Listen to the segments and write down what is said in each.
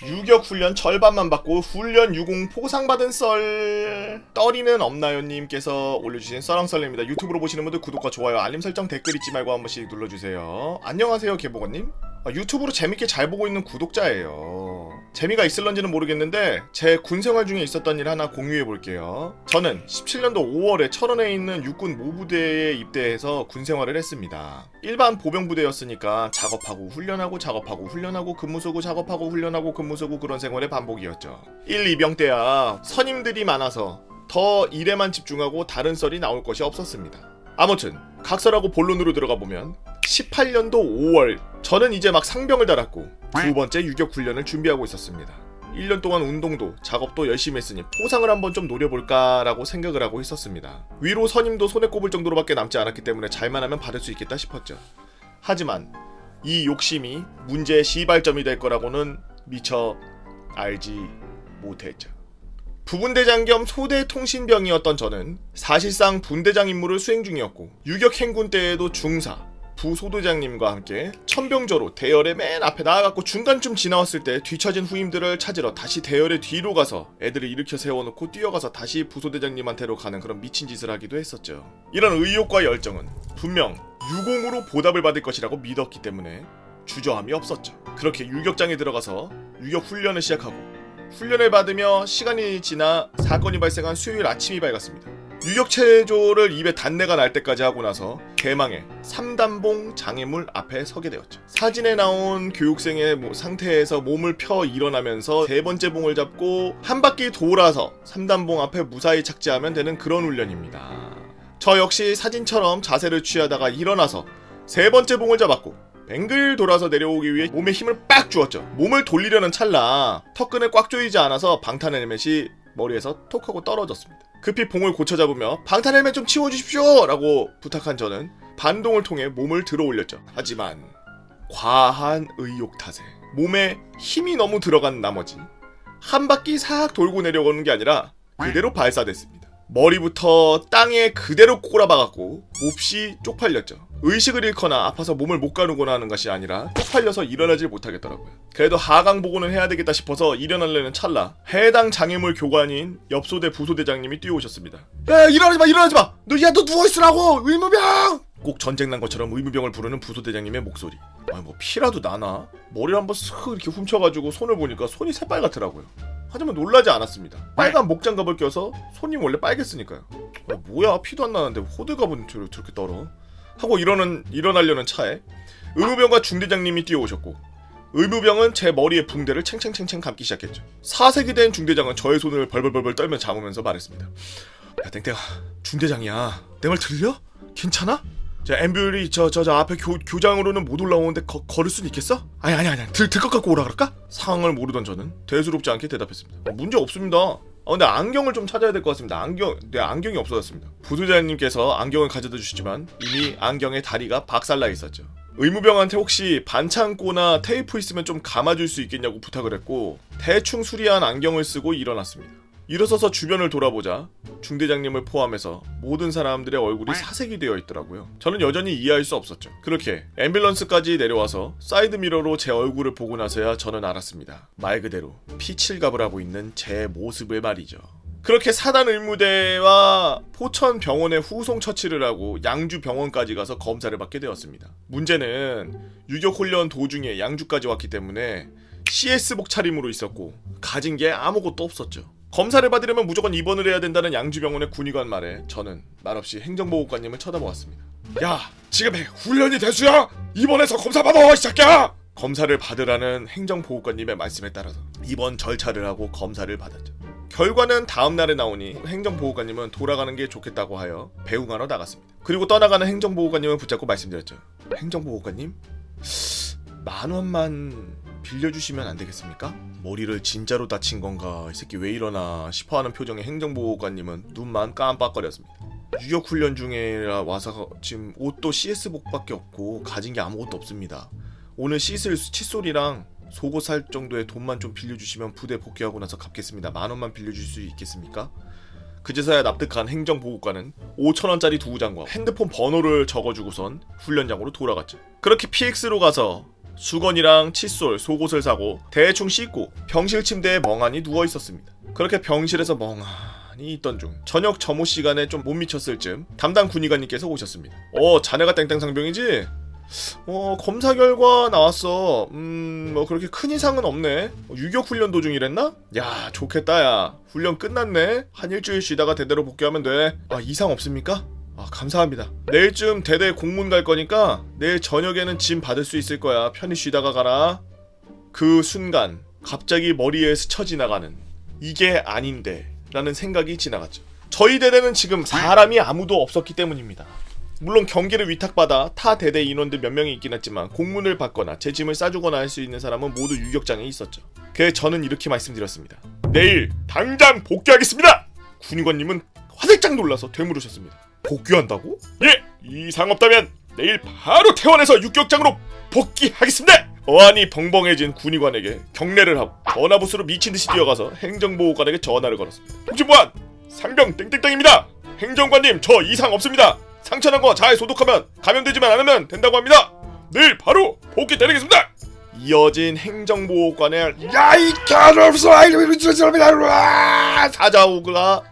유격 훈련 절반만 받고 훈련 유공 포상받은 썰. 떠리는 없나요 님께서 올려주신 썰렁썰렁입니다. 유튜브로 보시는 분들 구독과 좋아요 알림 설정 댓글 잊지 말고 한 번씩 눌러주세요. 안녕하세요 개보건님. 유튜브로 재밌게 잘 보고 있는 구독자예요. 재미가 있을런지는 모르겠는데 제 군생활 중에 있었던 일 하나 공유해볼게요. 저는 17년도 5월에 철원에 있는 육군 모부대에 입대해서 군생활을 했습니다. 일반 보병부대였으니까 작업하고 훈련하고 작업하고 훈련하고 근무 서고 작업하고 훈련하고 근무 서고 그런 생활의 반복이었죠. 1, 2병 때야 선임들이 많아서 더 일에만 집중하고 다른 썰이 나올 것이 없었습니다. 아무튼 각설하고 본론으로 들어가 보면 18년도 5월 저는 이제 막 상병을 달았고 두 번째 유격 훈련을 준비하고 있었습니다. 1년 동안 운동도 작업도 열심히 했으니 포상을 한번 좀 노려볼까 라고 생각을 하고 있었습니다. 위로 선임도 손에 꼽을 정도로밖에 남지 않았기 때문에 잘만 하면 받을 수 있겠다 싶었죠. 하지만 이 욕심이 문제의 시발점이 될 거라고는 미처 알지 못했죠. 부분대장 겸 소대통신병이었던 저는 사실상 분대장 임무를 수행 중이었고 유격 행군 때에도 중사, 부소대장님과 함께 천병조로 대열의 맨 앞에 나아갔고 중간쯤 지나왔을 때 뒤처진 후임들을 찾으러 다시 대열의 뒤로 가서 애들을 일으켜 세워놓고 뛰어가서 다시 부소대장님한테로 가는 그런 미친 짓을 하기도 했었죠. 이런 의욕과 열정은 분명 유공으로 보답을 받을 것이라고 믿었기 때문에 주저함이 없었죠. 그렇게 유격장에 들어가서 유격 훈련을 시작하고 훈련을 받으며 시간이 지나 사건이 발생한 수요일 아침이 밝았습니다. 유격체조를 입에 단내가 날 때까지 하고 나서 대망의 3단봉 장애물 앞에 서게 되었죠. 사진에 나온 교육생의 상태에서 몸을 펴 일어나면서 세 번째 봉을 잡고 한 바퀴 돌아서 3단봉 앞에 무사히 착지하면 되는 그런 훈련입니다. 저 역시 사진처럼 자세를 취하다가 일어나서 세 번째 봉을 잡았고 뱅글 돌아서 내려오기 위해 몸에 힘을 빡 주었죠. 몸을 돌리려는 찰나 턱끈을 꽉 조이지 않아서 방탄 헬멧이 머리에서 톡 하고 떨어졌습니다. 급히 봉을 고쳐 잡으며 방탄 헬멧 좀 치워주십시오 라고 부탁한 저는 반동을 통해 몸을 들어 올렸죠. 하지만 과한 의욕 탓에 몸에 힘이 너무 들어간 나머지 한 바퀴 싹 돌고 내려오는 게 아니라 그대로 발사됐습니다. 머리부터 땅에 그대로 꼬라박았고 몹시 쪽팔렸죠. 의식을 잃거나 아파서 몸을 못 가누거나 하는 것이 아니라 쪽팔려서 일어나질 못하겠더라고요. 그래도 하강 보고는 해야 되겠다 싶어서 일어나려는 찰나 해당 장애물 교관인 옆소대 부소대장님이 뛰어오셨습니다. 야 일어나지마 너 누워있으라고 의무병! 꼭 전쟁 난 것처럼 의무병을 부르는 부소대장님의 목소리. 아니 뭐 피라도 나나? 머리를 한번 슥 이렇게 훔쳐가지고 손을 보니까 손이 새빨갛더라고요. 하지만 놀라지 않았습니다. 빨간 목장갑을 껴서 손이 원래 빨갰으니까요. 뭐야 피도 안 나는데 호들갑은 저렇게 떨어? 하고 일어나려는 차에 의무병과 중대장님이 뛰어오셨고 의무병은 제 머리에 붕대를 챙챙챙챙 감기 시작했죠. 사색이 된 중대장은 저의 손을 벌벌벌 떨며 잡으면서 말했습니다. 야 땡땡아 중대장이야 내 말 들려? 괜찮아? 자 앰뷸리 저 앞에 교장으로는 못 올라오는데 걸을 순 있겠어? 아니 들 것 갖고 오라 그럴까? 상황을 모르던 저는 대수롭지 않게 대답했습니다. 문제 없습니다. 근데 안경을 좀 찾아야 될 것 같습니다. 내 안경이 없어졌습니다. 부소장님께서 안경을 가져다 주시지만 이미 안경의 다리가 박살나 있었죠. 의무병한테 혹시 반창고나 테이프 있으면 좀 감아줄 수 있겠냐고 부탁을 했고 대충 수리한 안경을 쓰고 일어났습니다. 일어서서 주변을 돌아보자 중대장님을 포함해서 모든 사람들의 얼굴이 사색이 되어 있더라고요. 저는 여전히 이해할 수 없었죠. 그렇게 앰뷸런스까지 내려와서 사이드미러로 제 얼굴을 보고 나서야 저는 알았습니다. 말 그대로 피칠갑을 하고 있는 제 모습을 말이죠. 그렇게 사단 의무대와 포천 병원에 후송 처치를 하고 양주 병원까지 가서 검사를 받게 되었습니다. 문제는 유격 훈련 도중에 양주까지 왔기 때문에 CS복 차림으로 있었고 가진 게 아무것도 없었죠. 검사를 받으려면 무조건 입원을 해야 된다는 양주병원의 군의관 말에 저는 말없이 행정보호관님을 쳐다보았습니다. 야 지금 훈련이 대수야! 입원해서 검사 받아 이 새끼야! 검사를 받으라는 행정보호관님의 말씀에 따라서 입원 절차를 하고 검사를 받았죠. 결과는 다음날에 나오니 행정보호관님은 돌아가는 게 좋겠다고 하여 배웅하러 나갔습니다. 그리고 떠나가는 행정보호관님을 붙잡고 말씀드렸죠. 행정보호관님? 10,000원만 빌려주시면 안 되겠습니까? 머리를 진짜로 다친 건가 이 새끼 왜 이러나 싶어하는 표정의 행정보호관님은 눈만 깜빡거렸습니다. 유격훈련 중이라 와서 지금 옷도 CS복밖에 없고 가진 게 아무것도 없습니다. 오늘 씻을 칫솔이랑 속옷 살 정도의 돈만 좀 빌려주시면 부대 복귀하고 나서 갚겠습니다. 10,000원만 빌려줄 수 있겠습니까? 그제서야 납득한 행정보호관은 5,000원짜리 2장과 핸드폰 번호를 적어주고선 훈련장으로 돌아갔죠. 그렇게 PX로 가서 수건이랑 칫솔, 속옷을 사고 대충 씻고 병실 침대에 멍하니 누워 있었습니다. 그렇게 병실에서 멍하니 있던 중 저녁 점호 시간에 좀 못 미쳤을 즈음 담당 군의관님께서 오셨습니다. 자네가 땡땡상병이지? 검사 결과 나왔어. 뭐 그렇게 큰 이상은 없네. 유격 훈련 도중이랬나? 야, 좋겠다 야. 훈련 끝났네. 한 일주일 쉬다가 대대로 복귀하면 돼. 이상 없습니까? 감사합니다. 내일쯤 대대 공문 갈 거니까 내일 저녁에는 짐 받을 수 있을 거야. 편히 쉬다가 가라. 그 순간 갑자기 머리에 스쳐 지나가는 이게 아닌데 라는 생각이 지나갔죠. 저희 대대는 지금 사람이 아무도 없었기 때문입니다. 물론 경계를 위탁받아 타 대대 인원들 몇 명이 있긴 했지만 공문을 받거나 제 짐을 싸주거나 할 수 있는 사람은 모두 유격장에 있었죠. 그래서 저는 이렇게 말씀드렸습니다. 내일 당장 복귀하겠습니다. 군의관님은 화들짝 놀라서 되물으셨습니다. 복귀한다고? 예! 이상 없다면 내일 바로 퇴원해서 유격장으로 복귀하겠습니다. 어안이 벙벙해진 군의관에게 경례를 하고 전화부스로 미친듯이 뛰어가서 행정보호관에게 전화를 걸었습니다. 통신보안! 상병 땡땡땡입니다. 행정관님 저 이상 없습니다. 상처난 거 잘 소독하면 감염되지만 않으면 된다고 합니다. 내일 바로 복귀 되겠습니다. 이어진 행정보호관의 야이 개없어 사자오가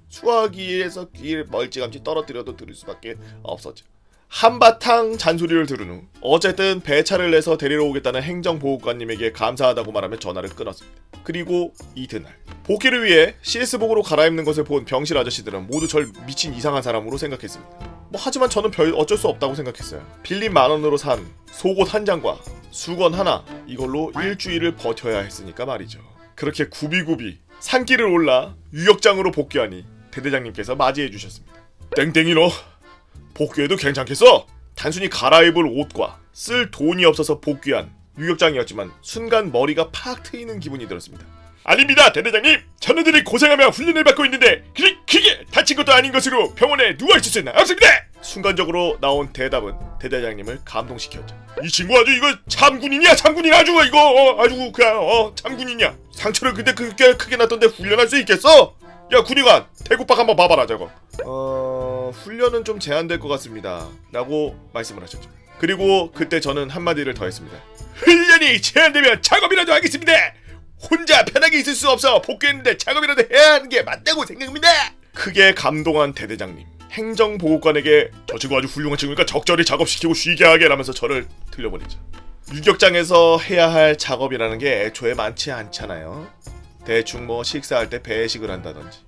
수화기에서 귀를 멀찌감치 떨어뜨려도 들을 수밖에 없었죠. 한바탕 잔소리를 들은 후 어쨌든 배차를 내서 데리러 오겠다는 행정보호관님에게 감사하다고 말하며 전화를 끊었습니다. 그리고 이튿날 복귀를 위해 CS복으로 갈아입는 것을 본 병실 아저씨들은 모두 절 미친 이상한 사람으로 생각했습니다. 하지만 저는 별 어쩔 수 없다고 생각했어요. 빌린 10,000원으로 산 속옷 한 장과 수건 하나, 이걸로 일주일을 버텨야 했으니까 말이죠. 그렇게 굽이굽이 산길을 올라 유격장으로 복귀하니 대대장님께서 맞이해 주셨습니다. 땡땡이 너 복귀해도 괜찮겠어? 단순히 갈아입을 옷과 쓸 돈이 없어서 복귀한 유격장이었지만 순간 머리가 팍 트이는 기분이 들었습니다. 아닙니다 대대장님, 자네들이 고생하며 훈련을 받고 있는데 그게 다친 것도 아닌 것으로 병원에 누워있을 수는 없습니다. 순간적으로 나온 대답은 대대장님을 감동시켰죠. 이 친구 아주 이거 참군인이야. 참군인 아주 이거 아주 그냥 참군인이야. 상처를 근데 그렇게 크게 났던데 훈련할 수 있겠어? 야 군의관 대구박 한번 봐봐라 저거. 훈련은 좀 제한될 것 같습니다 라고 말씀을 하셨죠. 그리고 그때 저는 한마디를 더 했습니다. 훈련이 제한되면 작업이라도 하겠습니다. 혼자 편하게 있을 수 없어 복귀했는데 작업이라도 해야 하는 게 맞다고 생각합니다. 크게 감동한 대대장님, 행정보호관에게 저 친구 아주 훌륭한 친구니까 적절히 작업시키고 쉬게 하게 라면서 저를 들려보내죠. 유격장에서 해야 할 작업이라는 게 애초에 많지 않잖아요. 대충 식사할 때 배식을 한다든지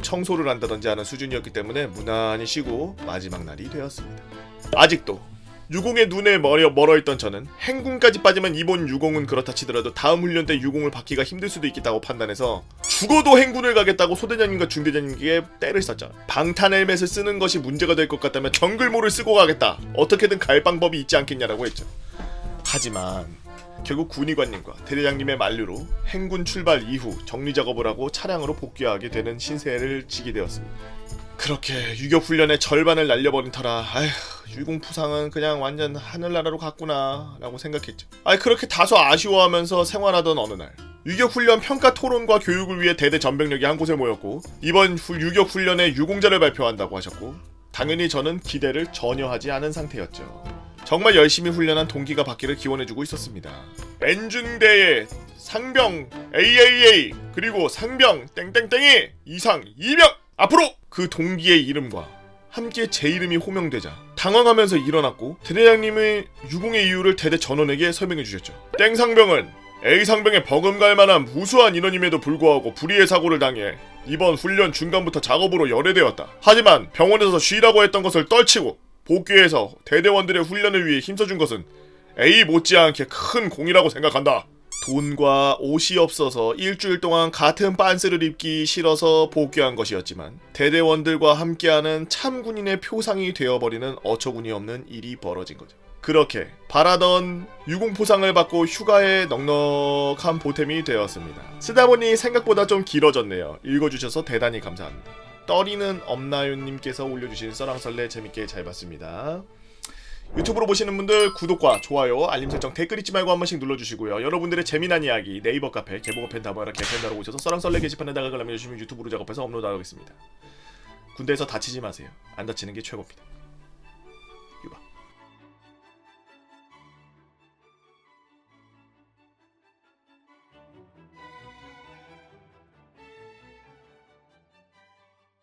청소를 한다든지 하는 수준이었기 때문에 무난히 쉬고 마지막 날이 되었습니다. 아직도 유공의 눈에 멀어있던 저는 행군까지 빠지면 이번 유공은 그렇다 치더라도 다음 훈련 때 유공을 받기가 힘들 수도 있겠다고 판단해서 죽어도 행군을 가겠다고 소대장님과 중대장님께 때를 썼죠. 방탄 헬멧을 쓰는 것이 문제가 될 것 같다면 정글모를 쓰고 가겠다. 어떻게든 갈 방법이 있지 않겠냐라고 했죠. 하지만 결국 군의관님과 대대장님의 만류로 행군 출발 이후 정리작업을 하고 차량으로 복귀하게 되는 신세를 지게 되었습니다. 그렇게 유격훈련의 절반을 날려버린 터라 유공부상은 그냥 완전 하늘나라로 갔구나 라고 생각했죠. 그렇게 다소 아쉬워하면서 생활하던 어느 날 유격훈련 평가 토론과 교육을 위해 대대 전병력이 한 곳에 모였고 이번 유격훈련의 유공자를 발표한다고 하셨고 당연히 저는 기대를 전혀 하지 않은 상태였죠. 정말 열심히 훈련한 동기가 받기를 기원해주고 있었습니다. 엔준대의 상병 AAA 그리고 상병 땡땡땡이 이상 2명 앞으로 그 동기의 이름과 함께 제 이름이 호명되자 당황하면서 일어났고 대대장님의 유공의 이유를 대대 전원에게 설명해 주셨죠. 땡상병은 A상병에 버금갈 만한 무수한 인원임에도 불구하고 불의의 사고를 당해 이번 훈련 중간부터 작업으로 열애되었다. 하지만 병원에서 쉬라고 했던 것을 떨치고 복귀해서 대대원들의 훈련을 위해 힘써준 것은 A 못지않게 큰 공이라고 생각한다. 돈과 옷이 없어서 일주일 동안 같은 빤스를 입기 싫어서 복귀한 것이었지만 대대원들과 함께하는 참군인의 표상이 되어버리는 어처구니 없는 일이 벌어진 거죠. 그렇게 바라던 유공포상을 받고 휴가에 넉넉한 보탬이 되었습니다. 쓰다보니 생각보다 좀 길어졌네요. 읽어주셔서 대단히 감사합니다. 떠리는 없나요님께서 올려주신 썰랑설레 재밌게 잘 봤습니다. 유튜브로 보시는 분들 구독과 좋아요, 알림 설정, 댓글 잊지 말고 한 번씩 눌러주시고요. 여러분들의 재미난 이야기 네이버 카페 개보고 펜다모라 개펜다로 오셔서 썰랑설레 게시판에 다가글 남겨주시면 유튜브로 작업해서 업로드하겠습니다. 군대에서 다치지 마세요. 안 다치는 게 최고입니다.